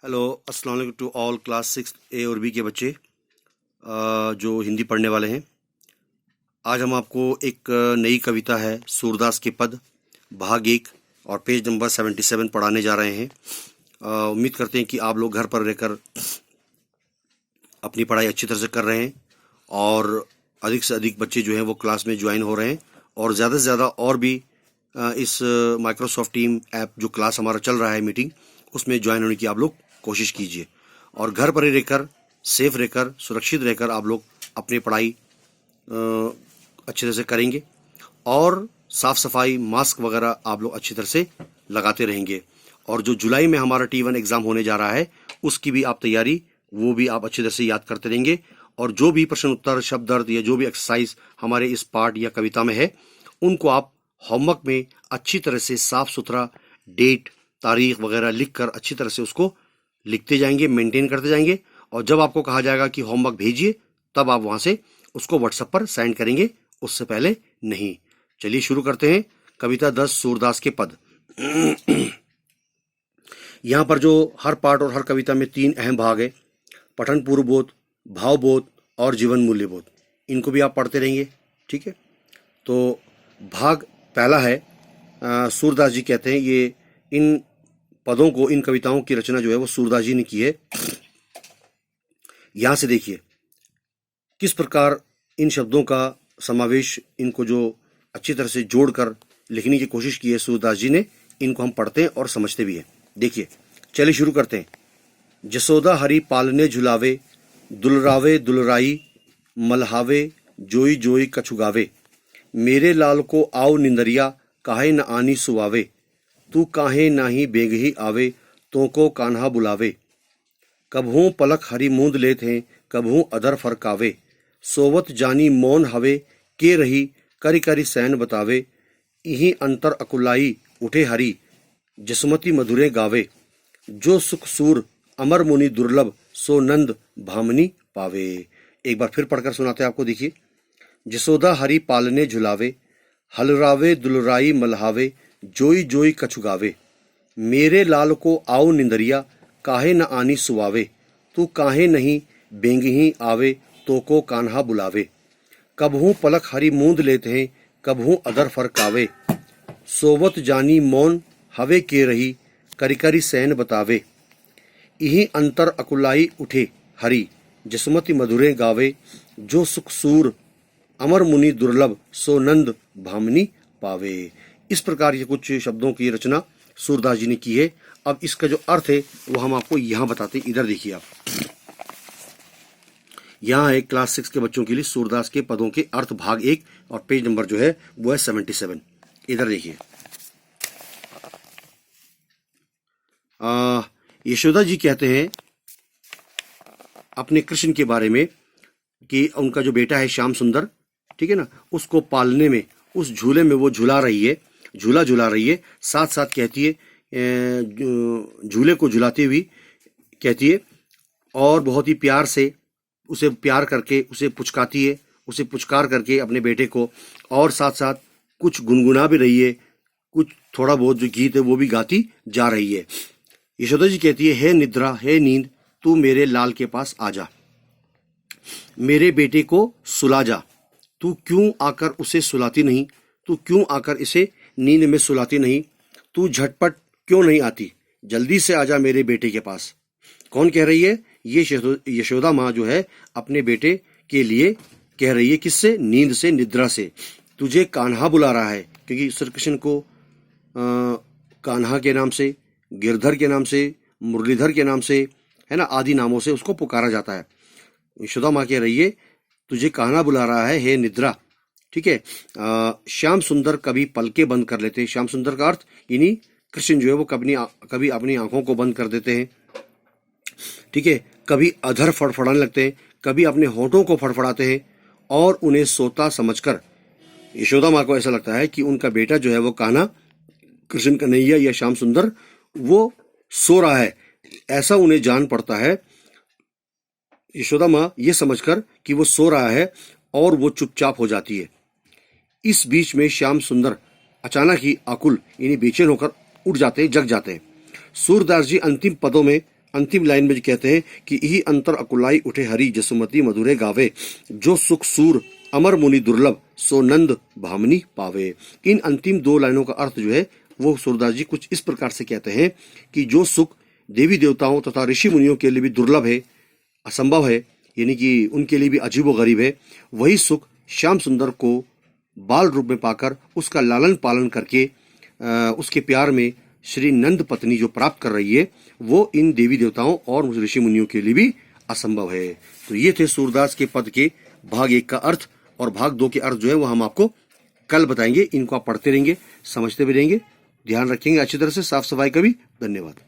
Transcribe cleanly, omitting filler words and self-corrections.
Hello, अस्सलाम वालेकुम to all class 6 A और B के बच्चे जो हिंदी पढ़ने वाले हैं। आज हम आपको एक नई कविता है सूरदास के पद भाग 1 और पेज नंबर 77 पढ़ाने जा रहे हैं। उम्मीद करते हैं कि आप लोग घर पर रहकर अपनी पढ़ाई अच्छी तरह से कर रहे हैं और अधिक से अधिक बच्चे जो हैं वो क्लास में ज्वाइन हो रहे हैं और ज़्यादा से ज़्यादा और भी इस माइक्रोसॉफ्ट टीम ऐप जो क्लास हमारा चल रहा है मीटिंग उसमें ज्वाइन होने की आप लोग कोशिश कीजिए और घर पर ही रहकर सेफ रहकर सुरक्षित रहकर आप लोग अपनी पढ़ाई अच्छी तरह से करेंगे और साफ़ सफाई मास्क वगैरह आप लोग अच्छी तरह से लगाते रहेंगे। और जो जुलाई में हमारा T1 एग्ज़ाम होने जा रहा है उसकी भी आप तैयारी वो भी आप अच्छी तरह से याद करते रहेंगे और जो भी प्रश्न उत्तर शब्द अर्थ या जो भी एक्सरसाइज हमारे इस पाठ या कविता में है उनको आप होमवर्क में अच्छी तरह से साफ सुथरा डेट तारीख वगैरह लिख कर अच्छी तरह से उसको लिखते जाएंगे, मेंटेन करते जाएंगे और जब आपको कहा जाएगा कि होमवर्क भेजिए तब आप वहां से उसको व्हाट्सएप पर सेंड करेंगे, उससे पहले नहीं। चलिए शुरू करते हैं। कविता 10 सूरदास के पद। यहाँ पर जो हर पाठ और हर कविता में 3 अहम भाग है, पठन पूर्व बोध, भाव बोध और जीवन मूल्य बोध। इनको भी आप पढ़ते रहेंगे, ठीक है। तो भाग पहला है, सूरदास जी कहते हैं ये इन पदों को, इन कविताओं की रचना जो है वो सूरदास जी ने की है। यहां से देखिए किस प्रकार इन शब्दों का समावेश, इनको जो अच्छी तरह से जोड़कर लिखने की कोशिश की है सूरदास जी ने, इनको हम पढ़ते हैं और समझते भी हैं। देखिए चलिए शुरू करते हैं। जसोदा हरि पालने झुलावे, दुलरावे दुलराई मलहावे, जोई जोई कछुगावे, मेरे लाल को आओ निंदरिया, काहे न आनी सुवावे, तू काहे नाही बेगही आवे, तो को कान्हा बुलावे, कभू पलक हरी मूंद लेत हैं, कभू अधर फरकावे, सोवत जानी मौन हवे, के रही करी करी सैन बतावे, इही अंतर अकुलाई उठे हरी, जसमती मधुरे गावे, जो सुख सूर अमर मुनि दुर्लभ, सो नंद भामनी पावे। एक बार फिर पढ़कर सुनाते हैं आपको। देखिए, जसोदा हरी पालने झुलावे, हलरावे दुलराई मलहावे, जोई जोई कछुगावे, मेरे लाल को आओ निंदरिया, काहे न आनी सुवावे, तू काहे नहीं बेंगही आवे, तो को कान्हा बुलावे, कबहू पलक हरी मूंद लेते हैं, कबहू अदर फरकावे, सोवत जानी मौन हवे के रही, करी करी सैन बतावे, इही अंतर अकुलाई उठे हरी, जसमति मधुरे गावे, जो सुख सूर अमर मुनि दुर्लभ, सो नंद भामनी पावे। इस प्रकार के कुछ शब्दों की रचना सूरदास जी ने की है। अब इसका जो अर्थ है वो हम आपको यहाँ बताते हैं। इधर देखिए आप, यहाँ है क्लास 6 के बच्चों के लिए सूरदास के पदों के अर्थ भाग 1 और पेज नंबर जो है वो है 77। इधर देखिए, यशोदा जी कहते हैं अपने कृष्ण के बारे में कि उनका जो बेटा है श्याम सुंदर, ठीक है ना, उसको पालने में, उस झूले में वो झूला रही है, झूला झूला रही है, साथ साथ कहती है झूले को झुलाती हुई कहती है और बहुत ही प्यार से उसे प्यार करके उसे पुचकाती है, उसे पुचकार करके अपने बेटे को, और साथ साथ कुछ गुनगुना भी रही है, कुछ थोड़ा बहुत जो गीत है वो भी गाती जा रही है। यशोदा जी कहती है, हे निद्रा हे नींद, तू मेरे लाल के पास आ जा, मेरे बेटे को सुला जा, तू क्यों आकर उसे सुलाती नहीं, तू क्यों आकर इसे नींद में सुलाती नहीं, तू झटपट क्यों नहीं आती, जल्दी से आजा मेरे बेटे के पास। कौन कह रही है? ये यशोदा माँ जो है अपने बेटे के लिए कह रही है। किससे? नींद से, निद्रा से। तुझे कान्हा बुला रहा है, क्योंकि श्री कृष्ण को कान्हा के नाम से, गिरधर के नाम से, मुरलीधर के नाम से, है ना, आदि नामों से उसको पुकारा जाता है। यशोदा माँ कह रही है तुझे कान्हा बुला रहा है, हे निद्रा, ठीक है। श्याम सुंदर कभी पलके बंद कर लेते हैं। श्याम सुंदर का अर्थ इन्हीं कृष्ण जो है वो कभी अपनी आंखों को बंद कर देते हैं, ठीक है, कभी अधर फड़फड़ाने लगते हैं, कभी अपने होठों को फड़फड़ाते हैं और उन्हें सोता समझकर यशोदा माँ को ऐसा लगता है कि उनका बेटा जो है वो कान्हा, कृष्ण कन्हैया या श्याम सुंदर, वो सो रहा है, ऐसा उन्हें जान पड़ता है। यशोदा माँ ये समझकर कि वो सो रहा है और वो चुपचाप हो जाती है। इस बीच में श्याम सुंदर अचानक ही आकुल यानी बेचैन होकर उठ जाते हैं, जग जाते हैं। सूरदास जी अंतिम पदों में अंतिम लाइन में जो कहते हैं कि यही अंतर अकुलाई उठे हरि जसुमती मधुरे गावे, जो सुख सूर अमर मुनि दुर्लभ सो नंद भामनी पावे। इन अंतिम 2 लाइनों का अर्थ जो है वो सूरदास जी कुछ इस प्रकार से कहते हैं कि जो सुख देवी देवताओं तथा ऋषि मुनियों के लिए भी दुर्लभ है, असंभव है, यानी कि उनके लिए भी अजीबो गरीब है, वही सुख श्याम सुंदर को बाल रूप में पाकर उसका लालन पालन करके उसके प्यार में श्री नंद पत्नी जो प्राप्त कर रही है वो इन देवी देवताओं और ऋषि मुनियों के लिए भी असंभव है। तो ये थे सूरदास के पद के भाग 1 का अर्थ, और भाग 2 के अर्थ जो है वो हम आपको कल बताएंगे। इनको आप पढ़ते रहेंगे, समझते भी रहेंगे, ध्यान रखेंगे अच्छी तरह से, साफ सफाई का भी। धन्यवाद।